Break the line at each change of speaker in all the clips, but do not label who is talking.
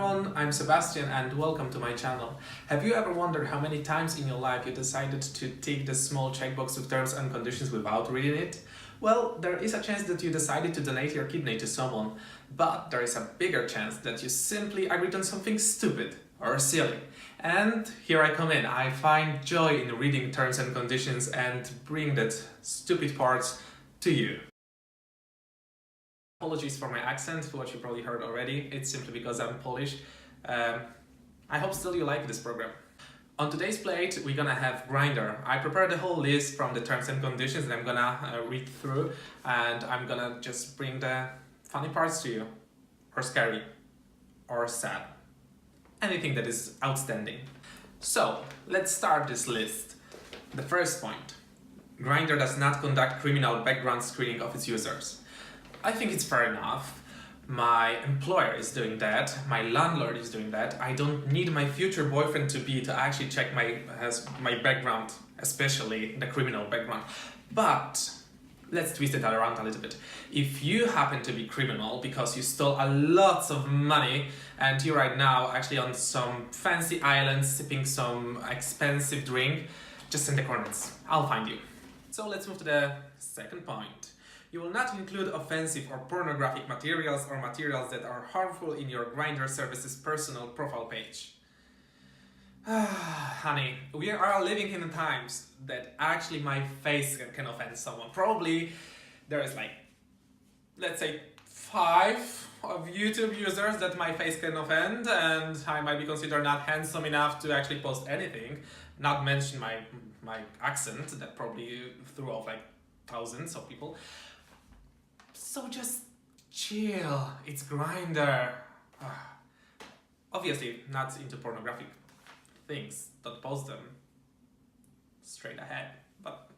everyone, I'm Sebastian and welcome to my channel. Have you ever wondered how many times in your life you decided to tick the small checkbox with terms and conditions without reading it? Well, there is a chance that you decided to donate your kidney to someone, but there is a bigger chance that you simply agreed on something stupid or silly. And here I come in. I find joy in reading terms and conditions and bring that stupid part to you. Apologies for my accent, what you probably heard already. It's simply because I'm Polish. I hope still you like this program. On today's plate, we're gonna have Grindr. I prepared the whole list from the terms and conditions that I'm gonna read through, and I'm gonna just bring the funny parts to you, or scary, or sad. Anything that is outstanding. So, let's start this list. The first point. Grindr does not conduct criminal background screening of its users. I think it's fair enough. My employer is doing that, my landlord is doing that. I don't need my future boyfriend to actually check my background, especially the criminal background. But let's twist it around a little bit. If you happen to be criminal because you stole a lot of money and you're right now actually on some fancy island sipping some expensive drink, just send the coordinates. I'll find you. So let's move to the second point. You will not include offensive or pornographic materials or materials that are harmful in your Grindr service's personal profile page. Honey, we are living in times that actually my face can offend someone. Probably there is let's say 5 of YouTube users that my face can offend, and I might be considered not handsome enough to actually post anything, not mention my accent that probably threw off thousands of people. So just chill, it's Grindr. Obviously not into pornographic things, don't post them straight ahead, but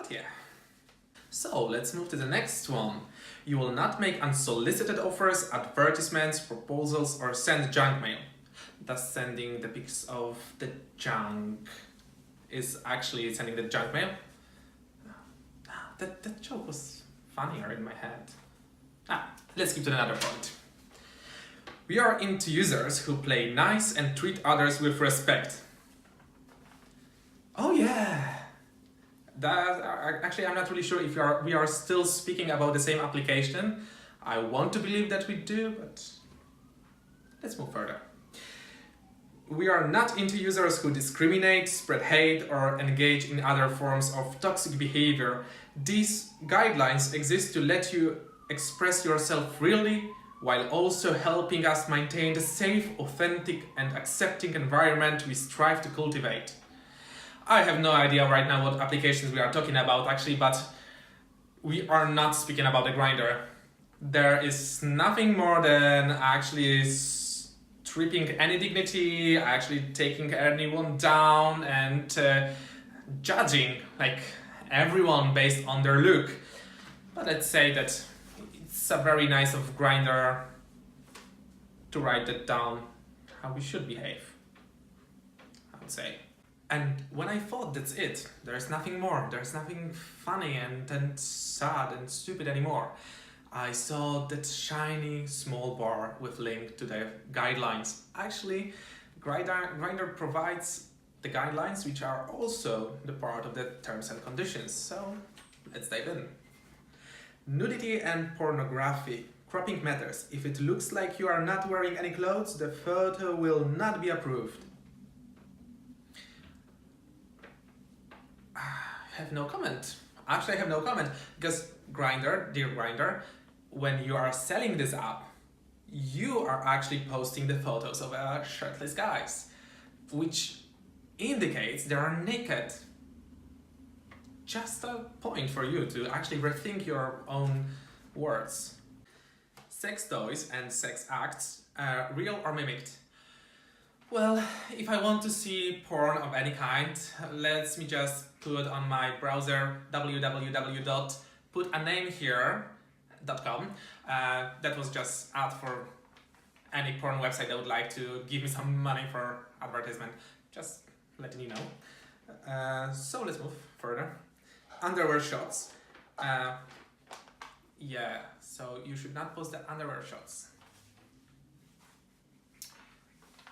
yeah. So let's move to the next one. You will not make unsolicited offers, advertisements, proposals, or send junk mail. Thus sending the pics of the junk is actually sending the junk mail. That joke was funnier in my head. Let's skip to another point. We are into users who play nice and treat others with respect. Oh yeah! Actually, I'm not really sure if we are still speaking about the same application. I want to believe that we do, but let's move further. We are not into users who discriminate, spread hate, or engage in other forms of toxic behavior. These guidelines exist to let you express yourself freely, while also helping us maintain the safe, authentic, and accepting environment we strive to cultivate. I have no idea right now what applications we are talking about actually, but we are not speaking about the Grindr. There is nothing more than actually stripping any dignity, actually taking anyone down, and judging everyone based on their look. But let's say that it's a very nice of Grindr to write that down, how we should behave, I would say. And when I thought that's it, there's nothing more, there's nothing funny and sad and stupid anymore, I saw that shiny small bar with link to the guidelines. Actually, Grindr provides the guidelines, which are also the part of the terms and conditions. So let's dive in. Nudity and pornography. Cropping matters. If it looks like you are not wearing any clothes, the photo will not be approved. I have no comment. Actually, I have no comment, because Grindr, dear Grindr, when you are selling this app, you are actually posting the photos of shirtless guys, which indicates they are naked. Just a point for you to actually rethink your own words. Sex toys and sex acts, real or mimicked? Well, if I want to see porn of any kind, let me just put on my browser www.putanamehere.com. That was just ad for any porn website that would like to give me some money for advertisement. Just letting you know. So let's move further. Underwear shots. Yeah, so you should not post the underwear shots.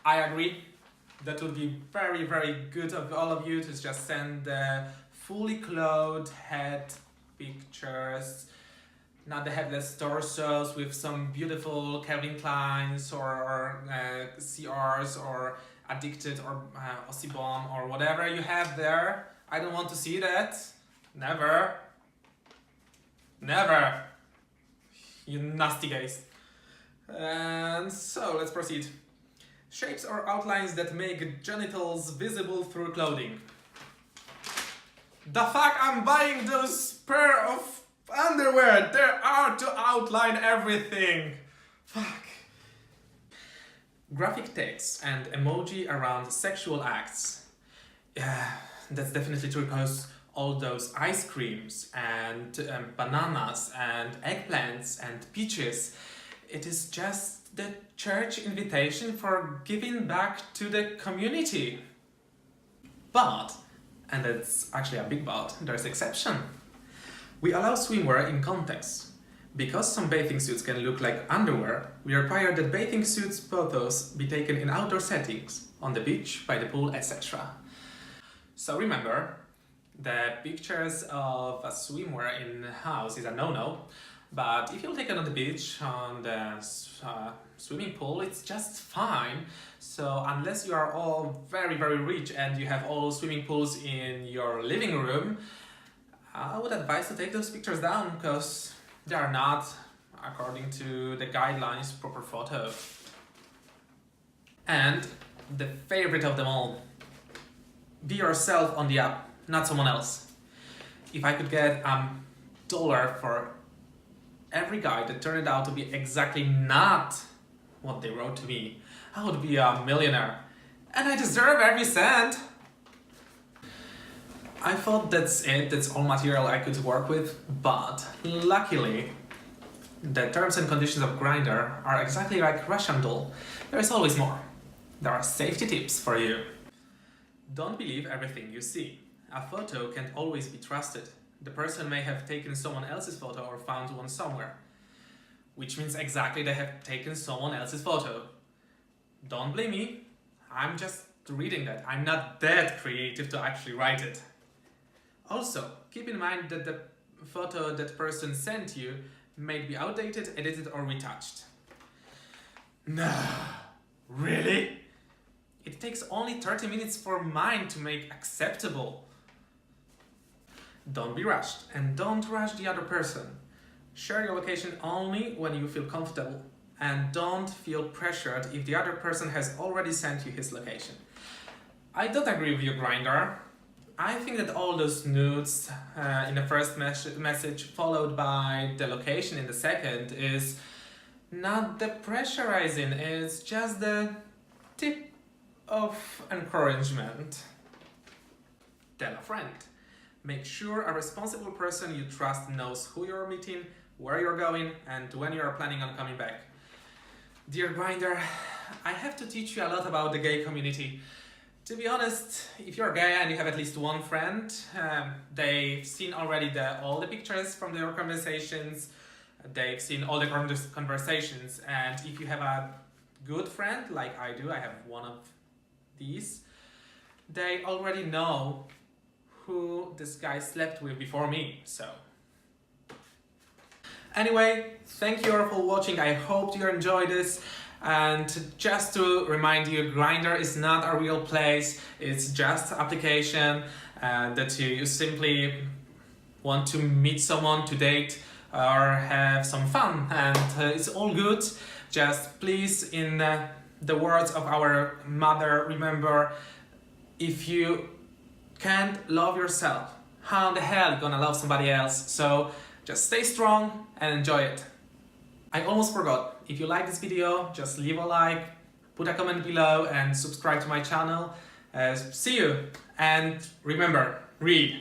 I agree. That would be very, very good of all of you to just send fully clothed head pictures, not the headless torsos with some beautiful Calvin Kleins or CRs or Addicted or Aussie Bomb or whatever you have there. I don't want to see that. Never. Never. You nasty guys. And so let's proceed. Shapes or outlines that make genitals visible through clothing. The fuck, I'm buying those pair of underwear. They are to outline everything. Fuck. Graphic text and emoji around sexual acts. Yeah, that's definitely true because all those ice creams and bananas and eggplants and peaches, it is just the church invitation for giving back to the community. But, and that's actually a big but, there's exception. We allow swimwear in context. Because some bathing suits can look like underwear, we require that bathing suits photos be taken in outdoor settings, on the beach, by the pool, etc. So remember, the pictures of a swimwear in the house is a no-no, but if you'll take it on the beach, on the swimming pool, it's just fine. So unless you are all very, very rich and you have all swimming pools in your living room, I would advise to take those pictures down because they are not, according to the guidelines, proper photo. And the favorite of them all, be yourself on the app, not someone else. If I could get $1 for every guy that turned out to be exactly not what they wrote to me, I would be a millionaire. And I deserve every cent. I thought that's it, that's all material I could work with, but luckily the terms and conditions of Grindr are exactly like Russian doll. There is always more. There are safety tips for you. Don't believe everything you see. A photo can't always be trusted. The person may have taken someone else's photo or found one somewhere. Which means exactly they have taken someone else's photo. Don't blame me, I'm just reading that. I'm not that creative to actually write it. Also, keep in mind that the photo that person sent you may be outdated, edited or retouched. No, really? It takes only 30 minutes for mine to make acceptable. Don't be rushed and don't rush the other person. Share your location only when you feel comfortable and don't feel pressured if the other person has already sent you his location. I don't agree with you, Grindr. I think that all those nudes in the first message followed by the location in the second is not the pressurizing, it's just the tip of encouragement. Tell a friend. Make sure a responsible person you trust knows who you're meeting, where you're going, and when you are planning on coming back. Dear Grindr, I have to teach you a lot about the gay community. To be honest, if you're gay and you have at least one friend, they've seen already all the pictures from your conversations, they've seen all the conversations, and if you have a good friend, like I do, I have one of these, they already know who this guy slept with before me, so. Anyway, thank you all for watching, I hope you enjoyed this. And just to remind you, Grindr is not a real place, it's just an application that you simply want to meet someone, to date or have some fun, and it's all good. Just please, in the words of our mother, remember, if you can't love yourself, how the hell gonna love somebody else? So just stay strong and enjoy it. I almost forgot. If you like this video, just leave a like, put a comment below and subscribe to my channel. See you, and remember, read.